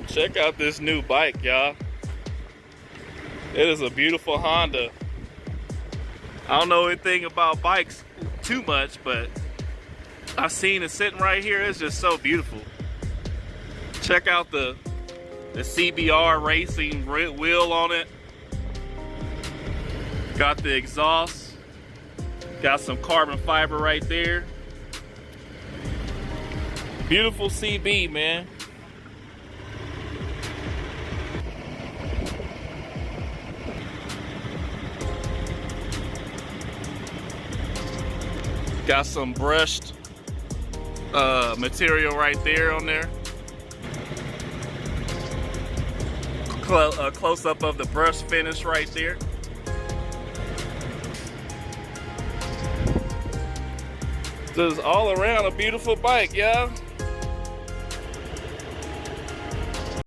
Check out this new bike, y'all. It is a beautiful Honda. I don't know anything about bikes too much, but I've seen it sitting right here. It's just so beautiful. Check out the CBR racing wheel on it. Got the exhaust. Got some carbon fiber right there. Beautiful CB, man. Got some brushed material right there on there. A close-up of the brush finish right there. Just all around a beautiful bike, y'all.